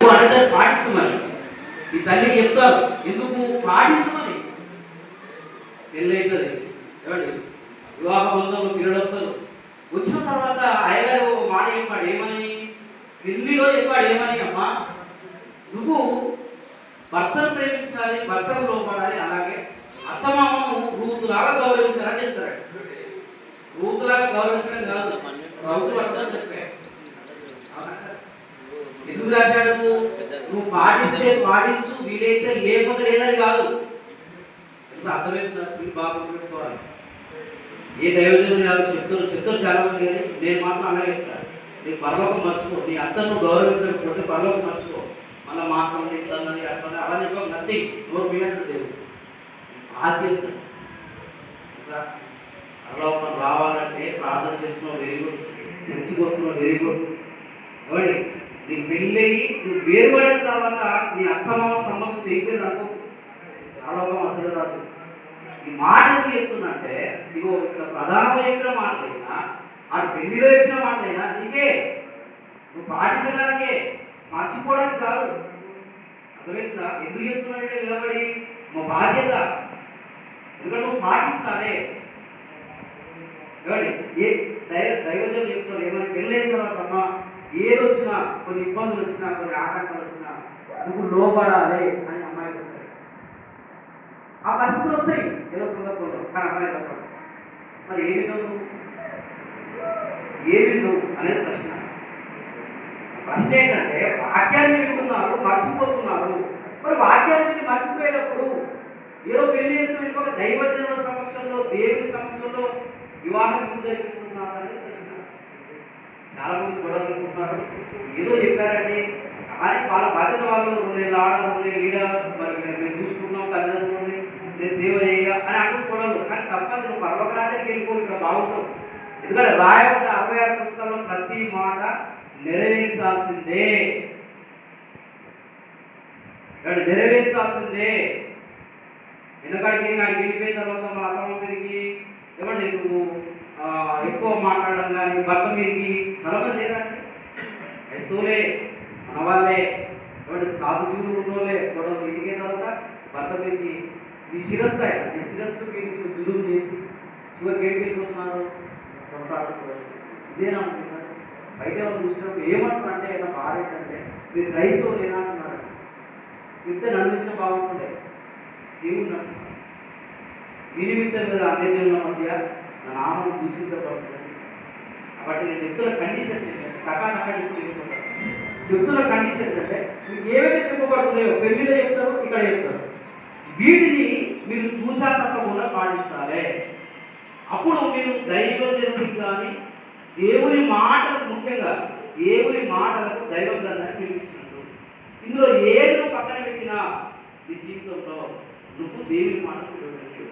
అడిగితే పాటించమని ఈ తల్లికి చెప్తారు, ఎందుకు పాటించమని. పెళ్ళైతుంది ఏమండి, వివాహ బంధంలో పిల్లలు వస్తారు. వచ్చిన తర్వాత అయ్యగారు ఒక మాట చెప్పాడు, ఏమని? పెళ్లిలో చెప్పాడు ఏమని? అమ్మా, నువ్వు భర్తను ప్రేమించాలి, భర్తకు లోపడాలి, అలాగే అత్తమామను రూతులాగా గౌరవించాలని చెప్తాడు. రూతులాగా గౌరవించడం కాదు, రౌతు భర్తను చెప్పాడు. ఎందుకు రాశాడు? నువ్వు పాటిస్తే పాటించు, వీలైతే లేకపోతే లేదని కాదు. అర్థమవుతుందా? స్త్రీ బాగా పెట్టుకోవాలి. ఏ దైవజనులు నాకు చెప్తారు చాలా మంది, కానీ నేను మాత్రం అలా చెప్తాను, నీ పరలోకం మర్చిపో. నీ అత్తను గౌరవించకపోతే పరలోకం మర్చిపో. మళ్ళీ మాత్రం ఇట్లన్నది అట్లా అలా చెప్ప నథింగ్. నోరు మీయంటు దేవుడు బాధ్యత. పరలోకం రావాలంటే ప్రార్థన చేస్తున్నావు, వెరీ గుడ్. చర్చికి వస్తున్నావు, వెరీ గుడ్. ఎవడి నీ పెళ్ళి నువ్వు వేరుపడిన తర్వాత నీ అత్తమామ సంబంధం తెగిపోయింది అనుకో, పరలోకం అసలు రాదు. ఈ మాట ఎందుకు చెప్తున్నా అంటే, ఇగో ఇక్కడ ప్రధానంగా చెప్పిన మాటలైనా, ఆ పెళ్లిలో చెప్పిన మాటలైనా నీకే, నువ్వు పాటించడానికే, మర్చిపోవడానికి కాదు. అర్థమైందా? ఎందుకు చెప్తున్నానంటే నిలబడి మా బాధ్యత. ఎందుకంటే నువ్వు పాటించాలి. ఏమండి, దైవజనులు చెప్తారు ఏమైనా పెళ్ళైన తర్వాత అమ్మా, ఏది వచ్చినా, కొన్ని ఇబ్బందులు వచ్చినా, కొన్ని ఆటంకాలు వచ్చినా నువ్వు లోపడాలి అని అమ్మాయి చెప్తారు. ఆ పరిస్థితులు వస్తాయి ఏదో సందర్భంలో, కానీ అమ్మాయి తప్పదు. మరి ఏమి నువ్వు అనేది ప్రశ్న. ప్రశ్న ఏంటంటే, వాక్యాన్ని వింటున్నారు, మర్చిపోతున్నారు. మరి వాక్యాన్ని మర్చిపోయేటప్పుడు ఏదో పెళ్లి చేసుకుని వెళ్ళిపోక దైవజనుల సమక్షంలో, దేవుని సమక్షంలో వివాహం ఎందుకు జరిపిస్తున్నారు అనేది ప్రశ్న. చాలా మంది గొడవలు అనుకుంటున్నారు, ఏదో చెప్పారండి కానీ వాళ్ళ బాధ్యత వాళ్ళు 2 నెలలు ఆడ 2 నెలలు ఈడ, మరి మేము చూసుకుంటున్నాం తల్లిదండ్రులని, నేను సేవ చేయ అని అంటూ గొడవలు. కానీ తప్పదు, నువ్వు పర్వకరాజానికి వెళ్ళిపోయి ఇక్కడ బాగుంటావు. ఎందుకంటే రాయబడ్డ 66 పుస్తకాల్లో ప్రతి మాట నెరవేర్చాల్సిందే. నెరవేర్చాల్సిందే. ఎందుకంటే నాడికి వెళ్ళిపోయిన తర్వాత మన అత్తమ్మ మీదకి ఏమంటే నువ్వు ఎక్కువ మాట్లాడడం కానీ, భర్త మీదకి చాలా మంది లేదండి, ఎస్సోలే మన వాళ్ళే, ఏమంటే సాధు జీవులు ఉన్నోళ్ళే గొడవలు. ఇంటికే తర్వాత భర్త మీదకి నీ శిరస్సు ఆయన, నీ శిరస్సు మీరు దురువు చేసి చివరికి ఏడికి వెళ్ళిపోతున్నారు, కొట్లాడుకోవాలి. ఇదేనా ఉంటుంది? బయట వాళ్ళు చూసినప్పుడు ఏమంటారు అంటే, నా బాధ ఏంటంటే మీరు క్రైస్తవులు ఏమంటున్నారు, చెప్తే నన్ను బాగుంటుండే దేవుడు అంటున్నారు. మీ నిమిత్తం మీద అన్యజనుల మధ్య నా నామం దూషించబడుతుంది. కాబట్టి నేను చెప్తున్న కండిషన్ ఏంటంటే, చెప్తున్న కండిషన్ ఏంటంటే, మీకు ఏవైతే చెప్పబడుతున్నాయో పెళ్లిలో చెప్తారు, ఇక్కడ చెప్తారు, వీటిని మీరు చూచా తప్పకుండా పాటించాలి. అప్పుడు మీరు దైవజనుడికి కానీ దేవుని మాటలకు, ముఖ్యంగా దేవుని మాటలకు దైవ గ్రంథాన్ని మీరు ఇచ్చినట్టు. ఇందులో ఏది నువ్వు పక్కన పెట్టినా నీ జీవితంలో నువ్వు దేవుని మాటకు విలువలేదు.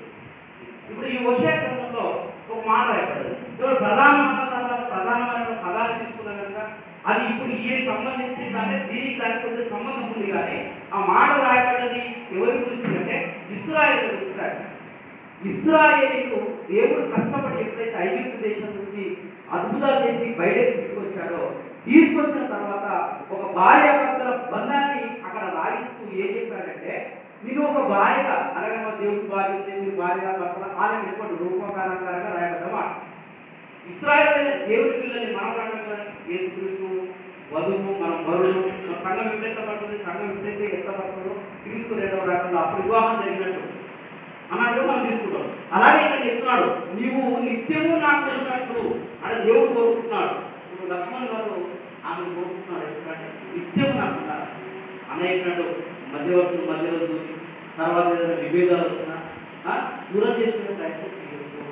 ఇప్పుడు ఈ హోషేయ గ్రంథంలో ఒక మాట రాయబడ్డది. ఇప్పుడు ప్రధానమైన తర్వాత ప్రధానమైన పదాలు తీసుకున్నా కనుక అది ఇప్పుడు ఈ సంబంధించిందంటే దీనికి దానికి కొంచెం సంబంధం ఉంది. కానీ ఆ మాట రాయబడ్డది ఎవరి గురించి అంటే ఇశ్రాయేలు గురించి రాయబడ్డది. ఇశ్రాయేలీలు దేవుడు కష్టపడి ఎప్పుడైతే ఐగుప్తు దేశం నుంచి అద్భుతాలు చేసి బయటకు తీసుకొచ్చిన తర్వాత ఒక భార్యాభర్తల బంధాన్ని అక్కడ రాగిస్తూ ఏం చెప్పాడంటే, నేను ఒక భార్యగా, అలాగే మా దేవుడి భార్య, దేవుడి భార్య భర్తల ఆలయం ఎప్పుడు రూపకారంగా రాయబడ్డమా. ఇశ్రాయేలు దేవుడి పిల్లల్ని మనం అంటాం, యేసుక్రీస్తు వధువు, మనం వరుడు, మన సంఘం ఎప్పుడైతే పడుతుంది, సంఘం ఎప్పుడైతే ఎత్తపడుతుందో క్రీస్తు 2వ రాకడలో అప్పుడు వివాహం జరిగినట్టు అన్నట్టుగా మనం తీసుకుంటాం. అలాగే ఇక్కడ చెప్తున్నాడు, నీవు నిత్యము నాకు ఉన్నట్టు అంటే దేవుడు కోరుకుంటున్నాడు. ఇప్పుడు లక్ష్మణ్ గారు ఆమె కోరుకుంటున్నారు, ఎందుకంటే నిత్యము నాకు ఉన్నారు అన్నయ్యట్టు. మధ్యవర్తులు మధ్యలో దూరి తర్వాత ఏదైనా విభేదాలు వచ్చినా దూరం చేసుకునే ప్రయత్నం చేయలేదు.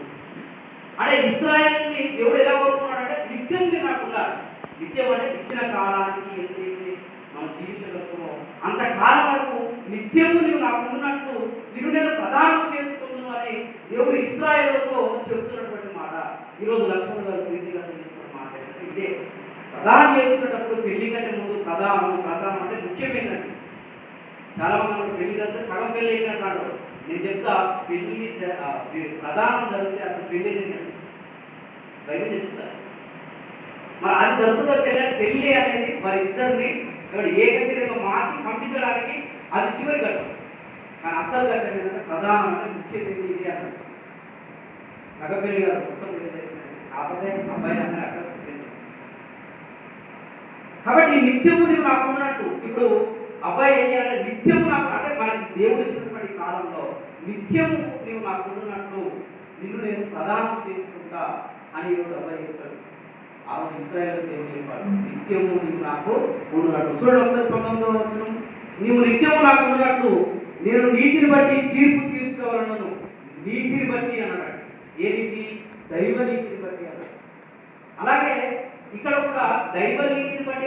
అంటే ఇశ్రాయేలుని దేవుడు ఎలా కోరుకున్నాడంటే నిత్యం మీరు నాకు ఉండాలి. నిత్యం అంటే ఇచ్చిన కాలానికి ఎంతైతే మనం జీవించగలుగుతామో అంతకాలం వరకు నిత్యము నువ్వు నాకు ఉన్నట్లు నిన్ను నేను ప్రదానం చేసుకున్నాను అని దేవుడు ఇశ్రాయేలుతో చెబుతున్నటువంటి మాట. ఈరోజు లక్ష్మణ్ గారు ప్రీతిగా చెప్తున్న మాట ఇదే. ప్రదానం చేసుకునేటప్పుడు పెళ్లి కంటే ముందు ప్రధానం అంటే ముఖ్యమైనది. చాలా మంది పెళ్లి కంటే సగం పెళ్లి అయినట్టు. నేను చెప్తా, పెళ్లి ప్రధానం జరిగితే అసలు పెళ్లి బయట చెప్తా. మరి అది జరుగుతుంది పెళ్ళి అనేది వారి ఇద్దరిని ఏక శరీరంగా రాసి పంపించడానికి అది చివరి ఘట్టం. కానీ అస్సలు ఘట్టం ఏంటంటే ప్రధానమైన ముఖ్య పెళ్లి ఇది అన్నది. సగ పెళ్లి కాదు, మొత్తం పెళ్లి జరిగింది. కాకపోతే అబ్బాయి అందరూ అక్కడ పెళ్లి. కాబట్టి నిత్యము నువ్వు నాకు ఉన్నట్టు ఇప్పుడు అబ్బాయి ఏం చేయాలంటే నిత్యము నాకు అంటే మనకి దేవుడు ఇచ్చినటువంటి కాలంలో నిత్యము నీవు నాకు ఉన్నట్టు నిన్ను నేను ప్రదానం చేసుకుంటా అని ఈరోజు అబ్బాయి చెప్తాడు. ఆ రోజు ఇశ్రాయేలు దేవుడు చెప్పాడు నిత్యము నీవు నాకు ఉన్నట్టు. చూడండి ఒకసారి 19వ వచనం, నీవు నిత్యము నాకు ఉన్నట్టు నేను నీతిని బట్టి తీర్పు తీర్చుకోవాలను. నీతిని బట్టి అన్నాడు. ఏ నీతి? దైవ నీతిని బట్టి అన్నాడు. అలాగే ఇక్కడ కూడా దైవ నీతిని బట్టి